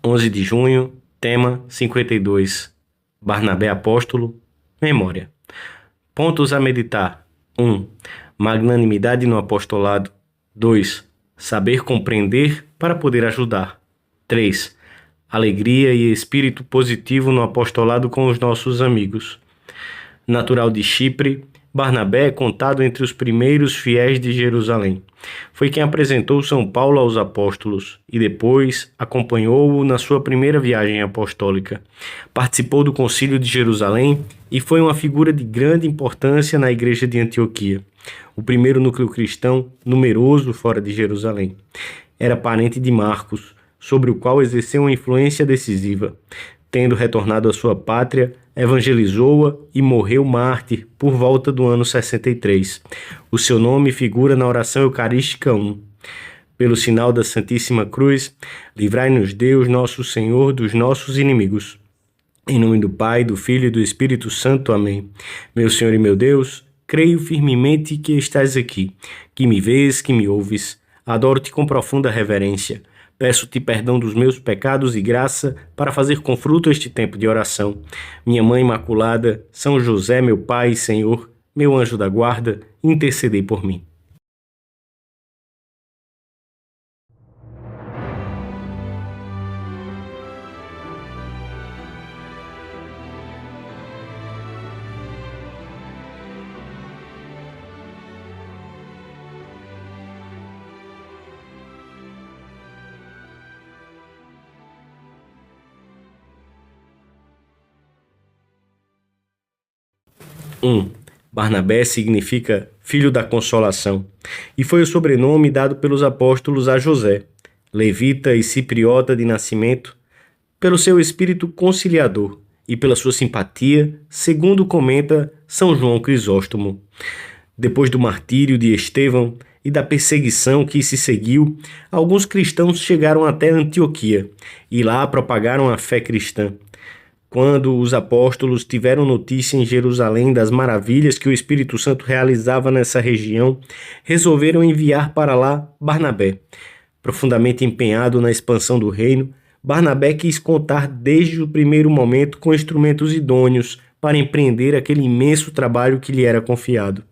11 de junho, tema 52. Barnabé Apóstolo, memória. Pontos a meditar. 1. Magnanimidade no apostolado. 2. Saber compreender para poder ajudar. 3. Alegria e espírito positivo no apostolado com os nossos amigos. Natural de Chipre, Barnabé é contado entre os primeiros fiéis de Jerusalém. Foi quem apresentou São Paulo aos apóstolos e depois acompanhou-o na sua primeira viagem apostólica. Participou do Concílio de Jerusalém e foi uma figura de grande importância na igreja de Antioquia, o primeiro núcleo cristão numeroso fora de Jerusalém. Era parente de Marcos, sobre o qual exerceu uma influência decisiva. Tendo retornado à sua pátria, evangelizou-a e morreu mártir por volta do ano 63. O seu nome figura na oração eucarística 1. Pelo sinal da Santíssima Cruz, livrai-nos Deus, nosso Senhor, dos nossos inimigos. Em nome do Pai, do Filho e do Espírito Santo. Amém. Meu Senhor e meu Deus, creio firmemente que estás aqui, que me vês, que me ouves. Adoro-te com profunda reverência. Peço-te perdão dos meus pecados e graça para fazer com fruto este tempo de oração. Minha Mãe Imaculada, São José, meu Pai e Senhor, meu anjo da guarda, intercedei por mim. Barnabé significa filho da consolação, e foi o sobrenome dado pelos apóstolos a José, levita e cipriota de nascimento, pelo seu espírito conciliador e pela sua simpatia, segundo comenta São João Crisóstomo. Depois do martírio de Estevão e da perseguição que se seguiu, alguns cristãos chegaram até Antioquia e lá propagaram a fé cristã. Quando os apóstolos tiveram notícia em Jerusalém das maravilhas que o Espírito Santo realizava nessa região, resolveram enviar para lá Barnabé. Profundamente empenhado na expansão do reino, Barnabé quis contar desde o primeiro momento com instrumentos idôneos para empreender aquele imenso trabalho que lhe era confiado,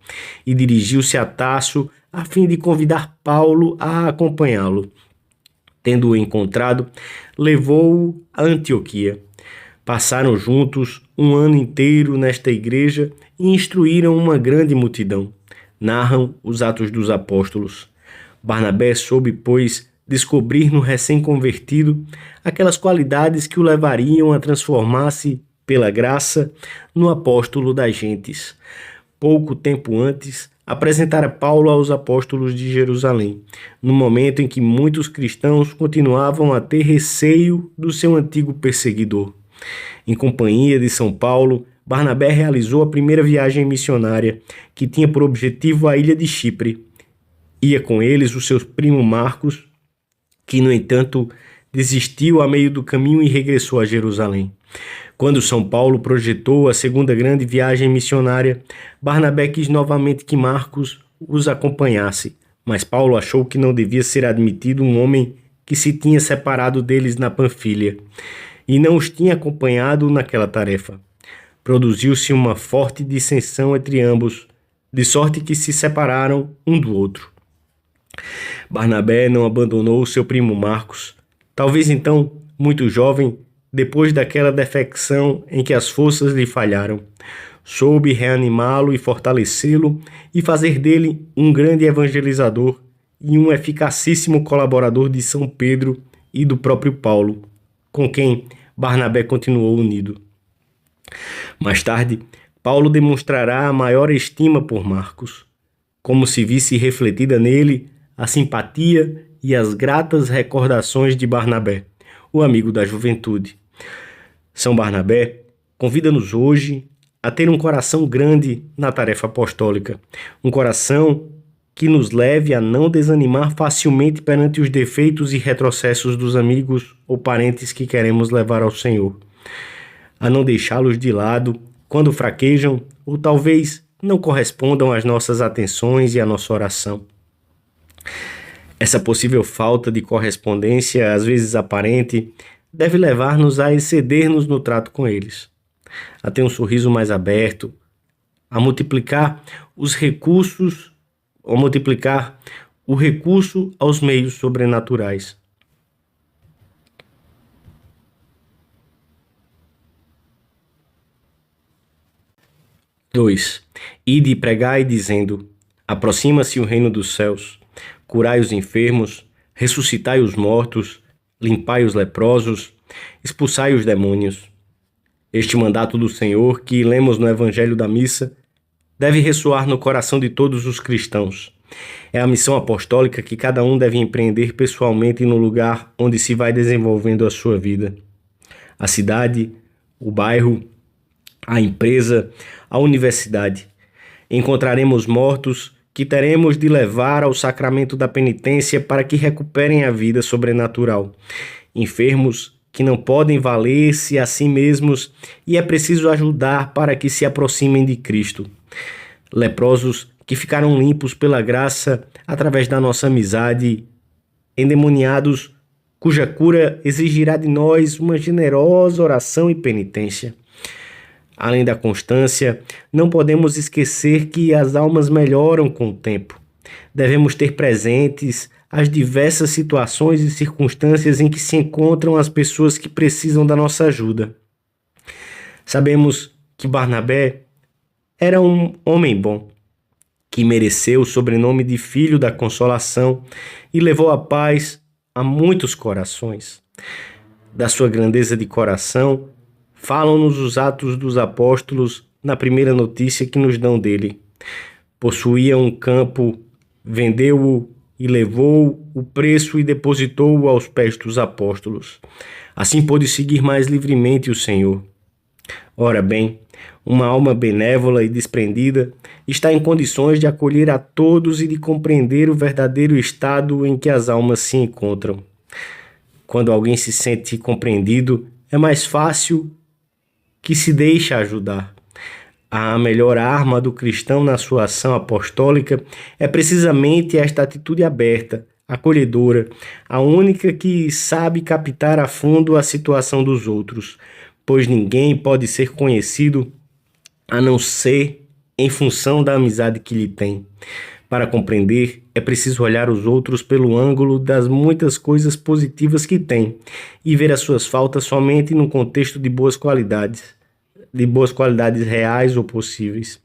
e dirigiu-se a Tarso a fim de convidar Paulo a acompanhá-lo. Tendo-o encontrado, levou-o a Antioquia. Passaram juntos um ano inteiro nesta igreja e instruíram uma grande multidão. Narram os Atos dos Apóstolos. Barnabé soube, pois, descobrir no recém-convertido aquelas qualidades que o levariam a transformar-se, pela graça, no apóstolo das gentes. Pouco tempo antes, apresentara Paulo aos apóstolos de Jerusalém, no momento em que muitos cristãos continuavam a ter receio do seu antigo perseguidor. Em companhia de São Paulo, Barnabé realizou a primeira viagem missionária, que tinha por objetivo a ilha de Chipre. Ia com eles o seu primo Marcos, que, no entanto, desistiu a meio do caminho e regressou a Jerusalém. Quando São Paulo projetou a segunda grande viagem missionária, Barnabé quis novamente que Marcos os acompanhasse, mas Paulo achou que não devia ser admitido um homem que se tinha separado deles na Panfilha e não os tinha acompanhado naquela tarefa. Produziu-se uma forte dissensão entre ambos, de sorte que se separaram um do outro. Barnabé não abandonou seu primo Marcos, talvez então muito jovem, depois daquela defecção em que as forças lhe falharam. Soube reanimá-lo e fortalecê-lo e fazer dele um grande evangelizador e um eficacíssimo colaborador de São Pedro e do próprio Paulo, com quem Barnabé continuou unido. Mais tarde, Paulo demonstrará a maior estima por Marcos, como se visse refletida nele a simpatia e as gratas recordações de Barnabé, o amigo da juventude. São Barnabé convida-nos hoje a ter um coração grande na tarefa apostólica, um coração que nos leve a não desanimar facilmente perante os defeitos e retrocessos dos amigos ou parentes que queremos levar ao Senhor, a não deixá-los de lado quando fraquejam ou talvez não correspondam às nossas atenções e à nossa oração. Essa possível falta de correspondência, às vezes aparente, deve levar-nos a exceder-nos no trato com eles, a ter um sorriso mais aberto, a multiplicar os recursos, ou multiplicar o recurso aos meios sobrenaturais. Dois. Ide e pregai dizendo: aproxima-se o reino dos céus, curai os enfermos, ressuscitai os mortos, limpai os leprosos, expulsai os demônios. Este mandato do Senhor, que lemos no Evangelho da Missa, deve ressoar no coração de todos os cristãos. É a missão apostólica que cada um deve empreender pessoalmente no lugar onde se vai desenvolvendo a sua vida. A cidade, o bairro, a empresa, a universidade. Encontraremos mortos que teremos de levar ao sacramento da penitência para que recuperem a vida sobrenatural. Enfermos que não podem valer-se a si mesmos e é preciso ajudar para que se aproximem de Cristo. Leprosos que ficaram limpos pela graça através da nossa amizade. Endemoniados cuja cura exigirá de nós uma generosa oração e penitência. Além da constância, não podemos esquecer que as almas melhoram com o tempo. Devemos ter presentes as diversas situações e circunstâncias em que se encontram as pessoas que precisam da nossa ajuda. Sabemos que Barnabé era um homem bom, que mereceu o sobrenome de Filho da Consolação e levou a paz a muitos corações. Da sua grandeza de coração, falam-nos os Atos dos Apóstolos na primeira notícia que nos dão dele. Possuía um campo, vendeu-o e levou o preço e depositou-o aos pés dos apóstolos. Assim pôde seguir mais livremente o Senhor. Ora bem, uma alma benévola e desprendida está em condições de acolher a todos e de compreender o verdadeiro estado em que as almas se encontram. Quando alguém se sente compreendido, é mais fácil que se deixa ajudar. A melhor arma do cristão na sua ação apostólica é precisamente esta atitude aberta, acolhedora, a única que sabe captar a fundo a situação dos outros, pois ninguém pode ser conhecido a não ser em função da amizade que lhe tem. Para compreender, é preciso olhar os outros pelo ângulo das muitas coisas positivas que têm e ver as suas faltas somente no contexto de boas qualidades reais ou possíveis,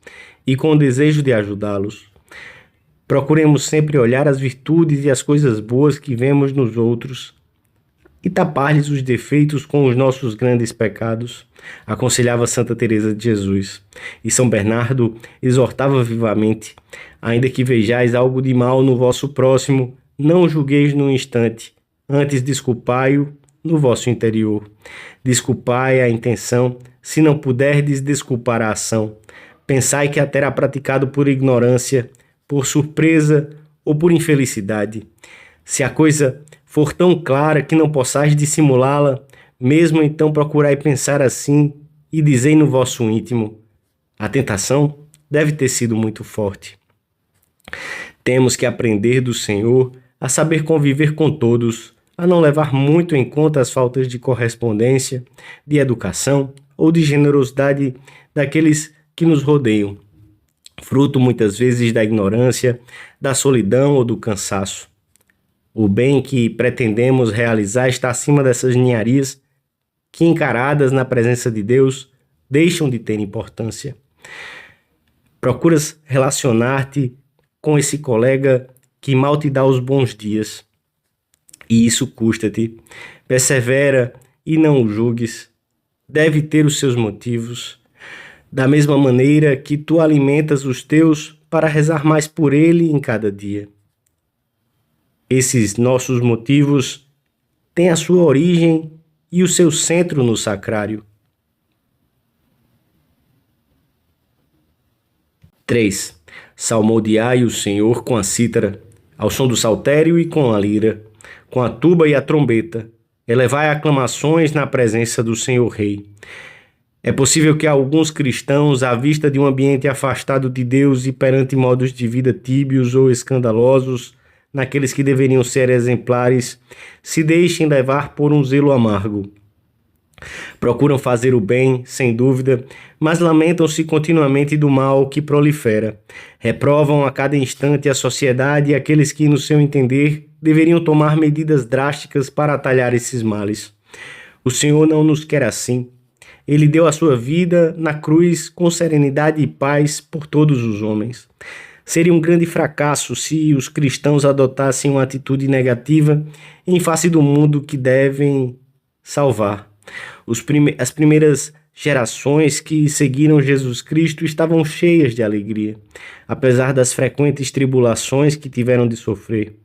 e com o desejo de ajudá-los. Procuremos sempre olhar as virtudes e as coisas boas que vemos nos outros e tapar-lhes os defeitos com os nossos grandes pecados, aconselhava Santa Teresa de Jesus. E São Bernardo exortava vivamente: ainda que vejais algo de mal no vosso próximo, não o julgueis num instante, antes desculpai-o no vosso interior. Desculpai a intenção, se não puderdes desculpar a ação. Pensai que a terá praticado por ignorância, por surpresa ou por infelicidade. Se a coisa for tão clara que não possais dissimulá-la, mesmo então procurai pensar assim e dizei no vosso íntimo: a tentação deve ter sido muito forte. Temos que aprender do Senhor a saber conviver com todos, a não levar muito em conta as faltas de correspondência, de educação ou de generosidade daqueles que nos rodeiam, fruto muitas vezes da ignorância, da solidão ou do cansaço. O bem que pretendemos realizar está acima dessas ninharias que, encaradas na presença de Deus, deixam de ter importância. Procuras relacionar-te com esse colega que mal te dá os bons dias, e isso custa-te. Persevera e não o julgues. Deve ter os seus motivos. Da mesma maneira que tu alimentas os teus para rezar mais por ele em cada dia. Esses nossos motivos têm a sua origem e o seu centro no sacrário. 3. Salmodiai o Senhor com a cítara, ao som do saltério e com a lira, com a tuba e a trombeta. Elevai aclamações na presença do Senhor Rei. É possível que alguns cristãos, à vista de um ambiente afastado de Deus e perante modos de vida tíbios ou escandalosos, naqueles que deveriam ser exemplares, se deixem levar por um zelo amargo. Procuram fazer o bem, sem dúvida, mas lamentam-se continuamente do mal que prolifera. Reprovam a cada instante a sociedade e aqueles que, no seu entender, deveriam tomar medidas drásticas para atalhar esses males. O Senhor não nos quer assim. Ele deu a sua vida na cruz com serenidade e paz por todos os homens. Seria um grande fracasso se os cristãos adotassem uma atitude negativa em face do mundo que devem salvar. As primeiras gerações que seguiram Jesus Cristo estavam cheias de alegria, apesar das frequentes tribulações que tiveram de sofrer.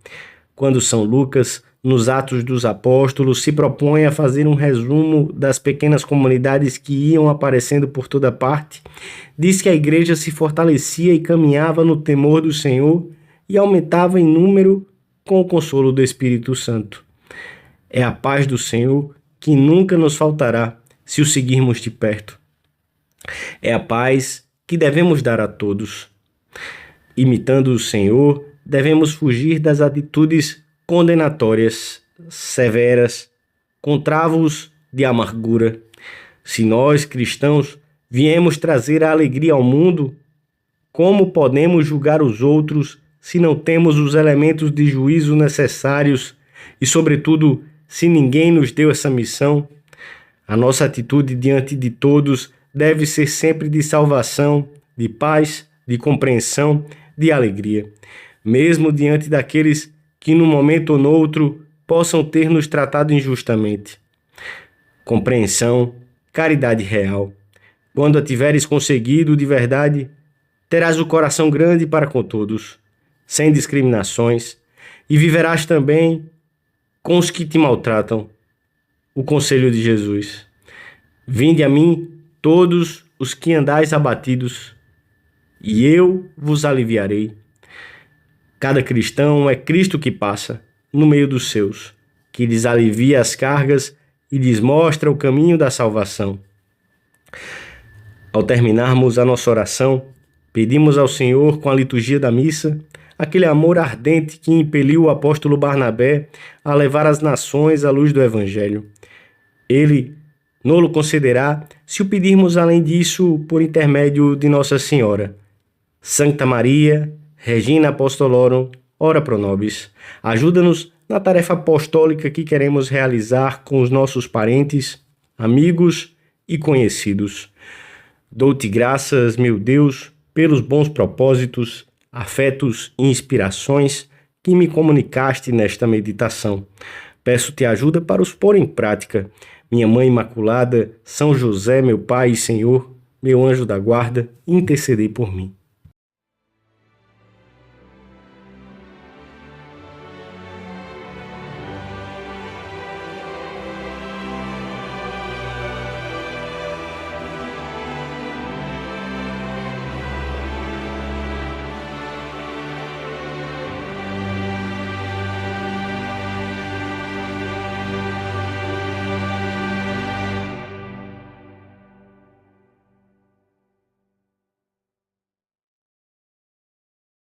Quando São Lucas, nos Atos dos Apóstolos, se propõe a fazer um resumo das pequenas comunidades que iam aparecendo por toda parte, diz que a igreja se fortalecia e caminhava no temor do Senhor e aumentava em número com o consolo do Espírito Santo. É a paz do Senhor que nunca nos faltará se o seguirmos de perto. É a paz que devemos dar a todos. Imitando o Senhor, devemos fugir das atitudes condenatórias, severas, com travos de amargura. Se nós, cristãos, viemos trazer a alegria ao mundo, como podemos julgar os outros se não temos os elementos de juízo necessários e, sobretudo, se ninguém nos deu essa missão? A nossa atitude diante de todos deve ser sempre de salvação, de paz, de compreensão, de alegria, mesmo diante daqueles que num momento ou noutro possam ter nos tratado injustamente. Compreensão, caridade real. Quando a tiveres conseguido de verdade, terás o coração grande para com todos, sem discriminações, e viverás também com os que te maltratam. O conselho de Jesus: vinde a mim todos os que andais abatidos, e eu vos aliviarei. Cada cristão é Cristo que passa no meio dos seus, que lhes alivia as cargas e lhes mostra o caminho da salvação. Ao terminarmos a nossa oração, pedimos ao Senhor, com a liturgia da missa, aquele amor ardente que impeliu o apóstolo Barnabé a levar às nações a luz do Evangelho. Ele nos concederá se o pedirmos além disso por intermédio de Nossa Senhora. Santa Maria, Regina Apostolorum, ora pro nobis. Ajuda-nos na tarefa apostólica que queremos realizar com os nossos parentes, amigos e conhecidos. Dou-te graças, meu Deus, pelos bons propósitos, afetos e inspirações que me comunicaste nesta meditação. Peço-te ajuda para os pôr em prática. Minha Mãe Imaculada, São José, meu Pai e Senhor, meu anjo da guarda, intercedei por mim.